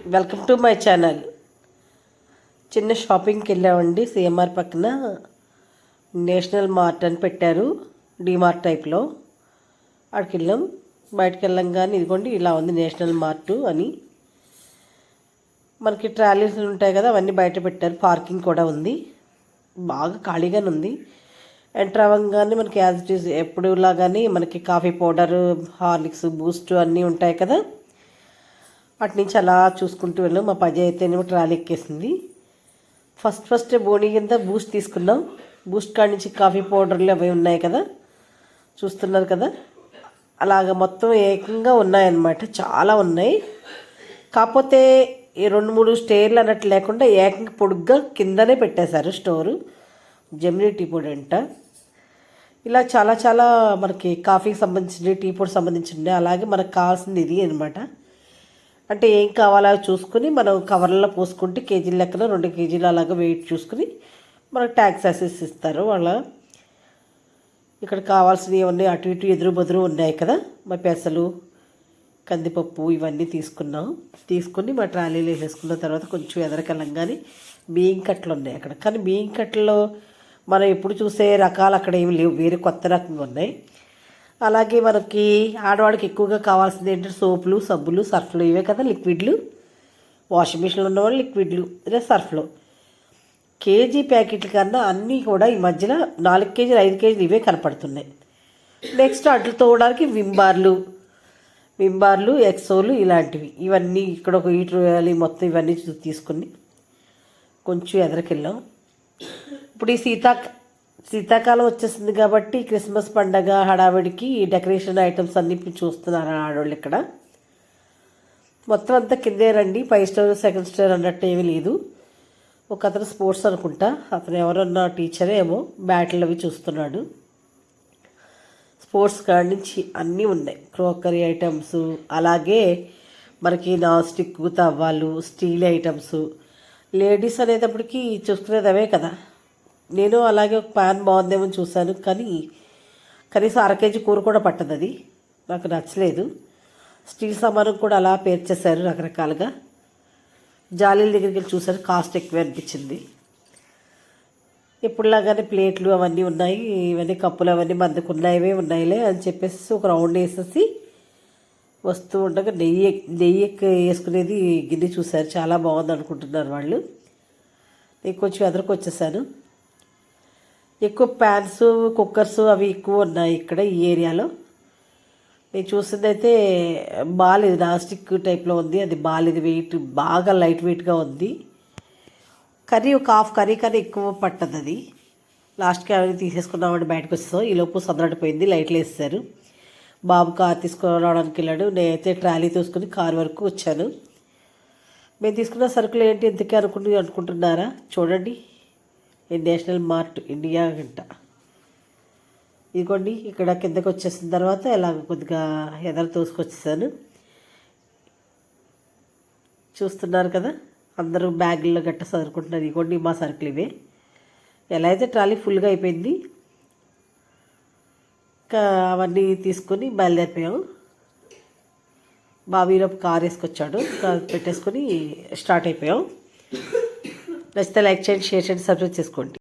Welcome to my channel. చిన్న షాపింగ్కి వెళ్ళామండి. సిఎంఆర్ పక్కన నేషనల్ మార్ట్ అని పెట్టారు, డిమార్ట్ టైప్లో. అక్కడికి వెళ్ళాం. బయటకు వెళ్ళంగానే ఇదిగోండి ఇలా ఉంది నేషనల్ మార్ట్ అని. మనకి ట్రాలీస్ ఉంటాయి కదా, అవన్నీ బయట పెట్టారు. పార్కింగ్ కూడా ఉంది, బాగా ఖాళీగానే ఉంది. ఎంటర్ అవ్వగానే మనకి యాజ్ ఇట్ ఈజ్ ఎప్పుడులాగానే మనకి కాఫీ పౌడర్, హార్లిక్స్, బూస్ట్ అన్నీ ఉంటాయి కదా. అటు నుంచి అలా చూసుకుంటూ వెళ్ళాం. మా పది అయితేనేమో ట్రాలీ ఎక్కేసింది. ఫస్ట్ బోనీ కింద బూస్ట్ తీసుకున్నాం. బూస్ట్ కాడి నుంచి కాఫీ పౌడర్లు అవి ఉన్నాయి కదా, చూస్తున్నారు కదా. అలాగ మొత్తం ఏకంగా ఉన్నాయన్నమాట, చాలా ఉన్నాయి. కాకపోతే ఈ 2-3 స్టేర్లు అన్నట్టు లేకుండా ఏకంగా పొడుగ్గా కిందనే పెట్టేశారు స్టోరు. జెమినీ టీ పొడి అంట. ఇలా చాలా చాలా మనకి కాఫీకి సంబంధించిన, టీ పొడి సంబంధించిన, అలాగే మనకు కావాల్సింది ఇది అనమాట. అంటే ఏం కావాలో చూసుకుని మనం కవర్లలో పోసుకుంటే కేజీల లెక్కన 2 కేజీలు అలాగా వెయిట్ చూసుకుని మనకు ట్యాక్స్ అసెస్ ఇస్తారు వాళ్ళ. ఇక్కడ కావాల్సినవి ఇవన్నీ అటు ఇటు ఎదురు బదురు ఉన్నాయి కదా. మా పెసలు, కందిపప్పు ఇవన్నీ తీసుకుని మా ట్రాలీలో వేసుకున్న తర్వాత కొంచెం ఎదరకెళ్ళంగానే బియ్యం కట్టలు ఉన్నాయి అక్కడ. కానీ బియ్యం కట్టలో మనం ఎప్పుడు చూసే రకాలు అక్కడ ఏమి లేవు, వేరే కొత్త రకంగా ఉన్నాయి. అలాగే మనకి ఆడవాడికి ఎక్కువగా కావాల్సింది ఏంటంటే సోపులు, సబ్బులు, సర్ఫ్లు ఇవే కదా, లిక్విడ్లు. వాషింగ్ మిషన్లు ఉన్నవాళ్ళు లిక్విడ్లు, ఇదే సర్ఫ్లు. కేజీ ప్యాకెట్ల కన్నా అన్నీ కూడా ఈ మధ్యన 4 కేజీలు 5 కేజీలు ఇవే కనపడుతున్నాయి. నెక్స్ట్ అట్లు తోవడానికి వింబార్లు, ఎక్సోలు ఇలాంటివి. ఇవన్నీ ఇక్కడ ఒక ఈటర్ వేయాలి మొత్తం. ఇవన్నీ తీసుకుని కొంచెం ఎదరికెళ్ళాం. ఇప్పుడు ఈ శీతాకాలం వచ్చేసింది కాబట్టి క్రిస్మస్ పండగ హడావిడికి డెకరేషన్ ఐటమ్స్ అన్నీ చూస్తున్నారు ఆడవాళ్ళు. ఇక్కడ మొత్తం అంతా కిందే రండి. 5 స్టార్ 2 స్టార్ అన్నట్టు ఏమీ లేదు. ఒక అతను స్పోర్ట్స్ అనుకుంటా, అతను ఎవరన్నా టీచరే ఏమో, బ్యాట్లు అవి చూస్తున్నాడు. స్పోర్ట్స్ కాడి నుంచి అన్నీ ఉన్నాయి, క్రోకరీ ఐటమ్స్. అలాగే మనకి నాన్ స్టిక్ తవ్వాలు, స్టీల్ ఐటమ్స్. లేడీస్ అనేటప్పటికి చూసుకునేది అవే కదా. నేను అలాగే ఒక ప్యాన్ బాగుందేమో చూశాను, కానీ కనీసం 1/2 కేజీ కూర కూడా పట్టదు. అది నాకు నచ్చలేదు. స్టీల్ సామాను కూడా అలా పేర్చేశారు రకరకాలుగా. జాలీల దగ్గరికి వెళ్ళి చూశాను, కాస్ట్ ఎక్కువ అనిపించింది. ఎప్పుడులాగానే ప్లేట్లు అవన్నీ ఉన్నాయి, ఇవన్నీ కప్పులు అవన్నీ మందుకు ఉన్నాయివే ఉన్నాయిలే అని చెప్పేసి ఒక రౌండ్ వేసేసి వస్తూ ఉండగా నెయ్యి వేసుకునేది గిన్నె చూశారు. చాలా బాగుంది అనుకుంటున్నారు వాళ్ళు. నేను కొంచెం ఎదురుకు వచ్చేసాను. ఎక్కువ ప్యాన్స్, కుక్కర్స్ అవి ఎక్కువ ఉన్నాయి ఇక్కడ ఈ ఏరియాలో. నేను చూసింది అయితే బాలేదు, నాస్టిక్ టైప్లో ఉంది. అది బాలేదు, వెయిట్ బాగా లైట్ వెయిట్గా ఉంది. కర్రీ ఒక హాఫ్ కర్రీ కన్నా ఎక్కువ పట్టదు అది. లాస్ట్కి అవన్నీ తీసేసుకున్నామని బయటకు వచ్చేసాం. ఈలోపు సందడిపోయింది, లైట్లు వేస్తారు. బాబు కార్ తీసుకురావడానికి వెళ్ళాడు. నేనైతే ట్రాలీ తీసుకుని కార్ వరకు వచ్చాను. మేము తీసుకున్న సరుకులు ఏంటి ఎందుకే అనుకుంటున్నారా? చూడండి, నేషనల్ మార్ట్ ఇండియా గంట. ఇదిగోండి ఇక్కడ కిందకు వచ్చేసిన తర్వాత ఇలా కొద్దిగా ఎదరు తోసుకొచ్చేసాను. చూస్తున్నారు కదా, అందరూ బ్యాగుల్లో గట్ట సరుకుంటున్నారు. ఇదిగోండి మా సరుకులు ఇవే. ఎలా అయితే ట్రాలీ ఫుల్గా అయిపోయింది. ఇంకా అవన్నీ తీసుకొని బయలుదేరిపోయాము. బాబీలోపు కార్ వేసుకొచ్చాడు, కార్ పెట్టేసుకొని స్టార్ట్ అయిపోయాం. నచ్చితే లైక్ చేయండి, షేర్ చేయండి, సబ్స్క్రైబ్ చేసుకోండి.